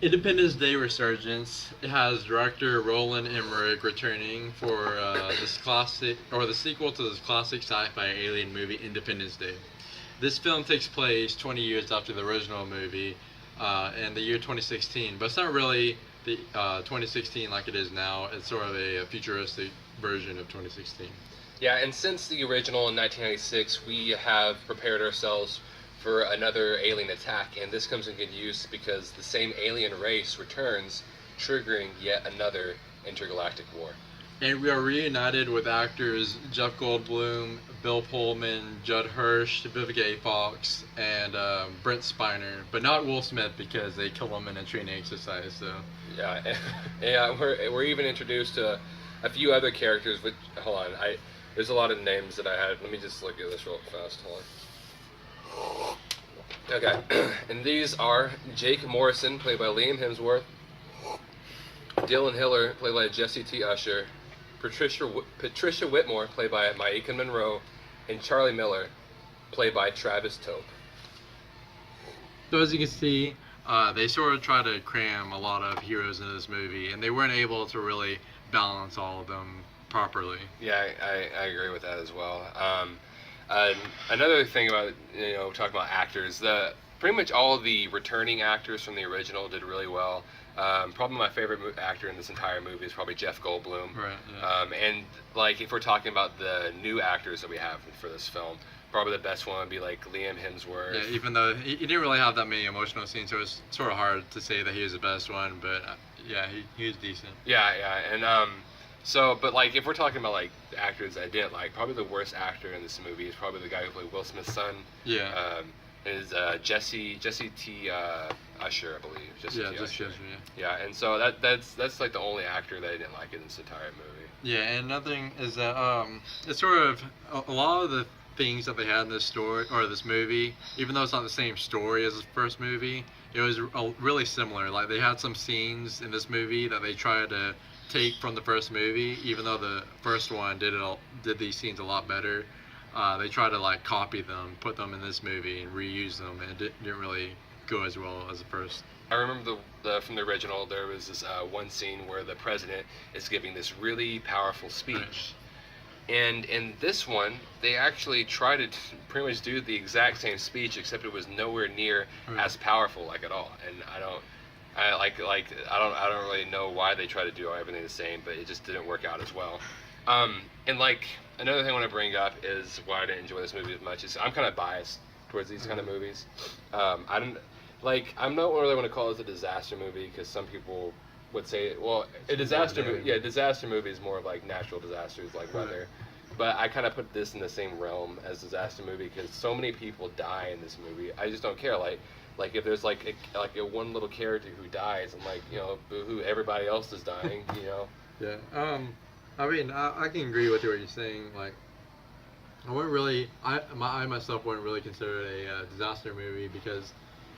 Independence Day Resurgence. It has director Roland Emmerich returning for this classic, or the sequel to this classic sci-fi alien movie, Independence Day. This film takes place 20 years after the original movie, in the year 2016, but it's not really the 2016 like it is now. It's sort of a futuristic version of 2016. Yeah, and since the original in 1996, we have prepared ourselves for another alien attack, and this comes in good use because the same alien race returns, triggering yet another intergalactic war. And we are reunited with actors Jeff Goldblum, Bill Pullman, Judd Hirsch, Vivica A. Fox, and Brent Spiner, but not Will Smith because they kill him in a training exercise. So Yeah, yeah, we're even introduced to a few other characters. Which hold on, I there's a lot of names that I had. Let me just look at this real fast. Hold on. Okay, and these are Jake Morrison, played by Liam Hemsworth, Dylan Hiller, played by Jesse T. Usher, Patricia Whitmore, played by Maika Monroe, and Charlie Miller, played by Travis Tope. So as you can see, they sort of try to cram a lot of heroes into this movie, and they weren't able to really balance all of them properly. Yeah, I agree with that as well. Another thing about talking about actors, the pretty much all of the returning actors from the original did really well. Probably my favorite actor in this entire movie is probably Jeff Goldblum. Right. Yeah. And like if we're talking about the new actors that we have for this film, probably the best one would be like Liam Hemsworth. Yeah, even though he didn't really have that many emotional scenes, so it's sort of hard to say that he was the best one. But yeah, he was decent. Yeah, yeah, and so, but like if we're talking about like actors I didn't like, probably the worst actor in this movie is probably the guy who played Will Smith's son. Yeah. Is Jesse T. Usher, I believe. Yeah, T. just Usher. Usher, Yeah, and so that's like the only actor that I didn't like in this entire movie. Yeah, and another thing is that it's sort of a lot of the things that they had in this story or this movie, even though it's not the same story as the first movie, it was really similar. Like they had some scenes in this movie that they tried to take from the first movie, even though the first one did these scenes a lot better. They tried to like copy them, put them in this movie, and reuse them, and it didn't really go as well as the first. I remember from the original, there was this one scene where the president is giving this really powerful speech. Right. And in this one, they actually tried to pretty much do the exact same speech, except it was nowhere near as powerful, like at all. And I don't really know why they try to do everything the same, but it just didn't work out as well. And like another thing I want to bring up is why I didn't enjoy this movie as much is I'm kind of biased towards these kind of movies. I'm not really want to call this a disaster movie because some people would say, well, a disaster movie. Yeah, disaster movie is more of like natural disasters like weather. But I kind of put this in the same realm as disaster movie because so many people die in this movie. I just don't care. Like if there's like a one little character who dies, I'm like, boo-hoo, everybody else is dying. Yeah. I mean, I can agree with what you're saying. Like, I myself wouldn't really consider it a disaster movie because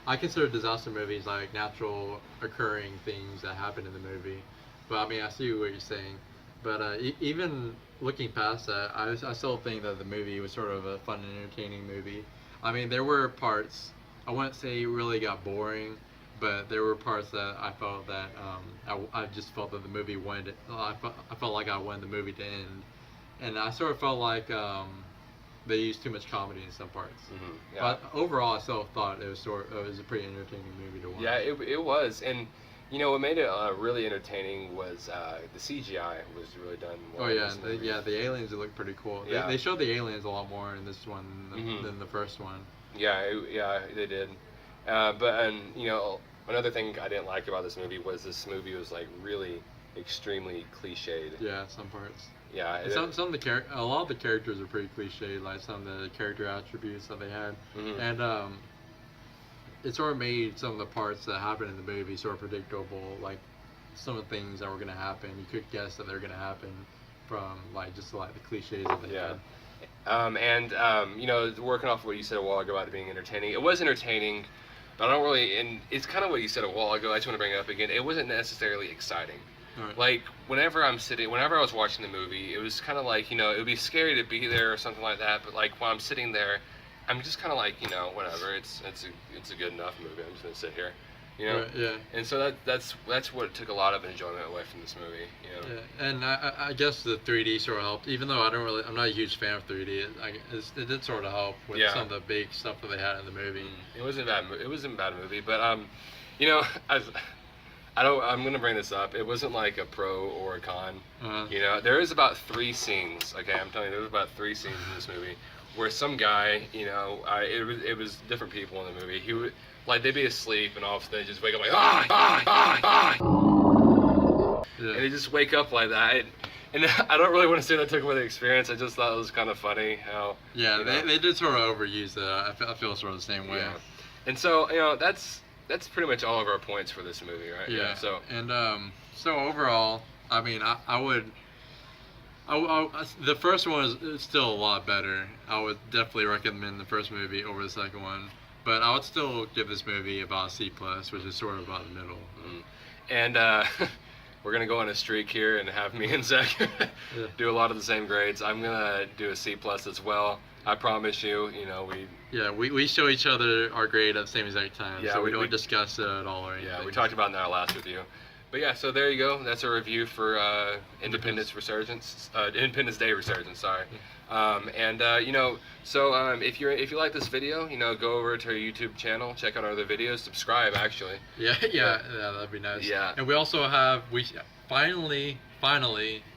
I consider disaster movies like natural occurring things that happen in the movie. But I mean, I see what you're saying. But even looking past that, I still think that the movie was sort of a fun and entertaining movie. I mean, there were parts, I wouldn't say it really got boring, but there were parts that I felt that I just felt that the movie wanted. I felt like I wanted the movie to end, and I sort of felt like they used too much comedy in some parts. Mm-hmm. Yeah. But overall, I still thought it was a pretty entertaining movie to watch. Yeah, it was, and what made it really entertaining was the CGI was really done well. Oh yeah, the aliens look pretty cool. Yeah. They showed the aliens a lot more in this one than the first one. Yeah, they did. Another thing I didn't like about this movie was was like really extremely cliched. Yeah, some parts. Yeah, Some of a lot of the characters are pretty cliched, like some of the character attributes that they had, and it sort of made some of the parts that happened in the movie sort of predictable. Like some of the things that were going to happen, you could guess that they're going to happen from like the cliches that they had. Working off what you said a while ago about it being entertaining, it was entertaining, but I don't really, and it's kind of what you said a while ago, I just want to bring it up again, it wasn't necessarily exciting. Right. Like, whenever I was watching the movie, it was kind of like, it would be scary to be there or something like that, but like, while I'm sitting there, I'm just kind of like, whatever, it's a good enough movie, I'm just going to sit here. You know. Right, yeah. And so that's what took a lot of enjoyment away from this movie. You know. Yeah, and I guess the 3D sort of helped, even though I'm not a huge fan of 3D. It did sort of help with some of the big stuff that they had in the movie. It wasn't bad. It wasn't a bad movie, but you know, I'm gonna bring this up. It wasn't like a pro or a con. You know, there is about 3 scenes. Okay, I'm telling you, there's about 3 scenes in this movie where some guy, you know, it was different people in the movie. He would like they'd be asleep and all of a sudden they just wake up like and they just wake up like that. And I don't really want to say that took away the experience. I just thought it was kind of funny how. Yeah, they did sort of overuse it. I feel sort of the same way. Yeah. And so you know that's pretty much all of our points for this movie, right? Yeah. So so overall, I mean, I would. The first one is still a lot better. I would definitely recommend the first movie over the second one, but I would still give this movie about a C+, which is sort of about the middle. And we're gonna go on a streak here and have me and Zach do a lot of the same grades. I'm gonna do a C+ as well. I promise you. You know we show each other our grade at the same exact time. Yeah, so we don't discuss it at all or anything. Yeah, we talked about it in our last review. But yeah, so there you go. That's a review for Independence Day Resurgence. Sorry. You know, so if you like this video, you know, go over to our YouTube channel, check out our other videos, subscribe actually. Yeah, that'd be nice. Yeah. And we also we finally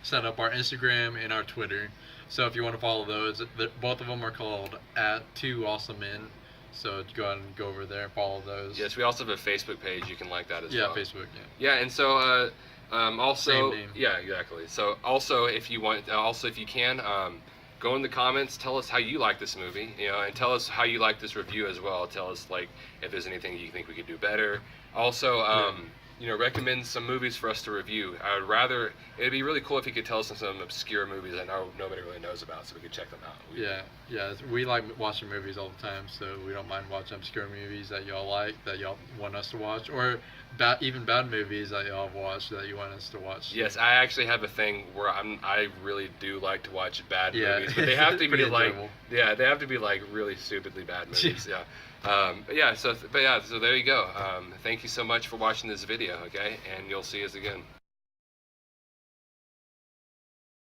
set up our Instagram and our Twitter. So if you want to follow those, both of them are called @2awesomemen. So go ahead and go over there and follow those. Yes, we also have a Facebook page. You can like that as well. Yeah, Facebook. Yeah, and so also, same name. Yeah, exactly. So also, if you can, go in the comments, tell us how you like this movie, you know, and tell us how you like this review as well. Tell us like if there's anything you think we could do better. Also, you know, recommend some movies for us to review. It'd be really cool if you could tell us some obscure movies that nobody really knows about, so we could check them out. We like watching movies all the time, so we don't mind watching obscure movies that y'all like, that y'all want us to watch, or even bad movies that y'all have watched that you want us to watch. Yes, I actually have a thing where I really do like to watch bad movies, but they have to be like they have to be like really stupidly bad movies. So there you go. Thank you so much for watching this video, okay? And you'll see us again.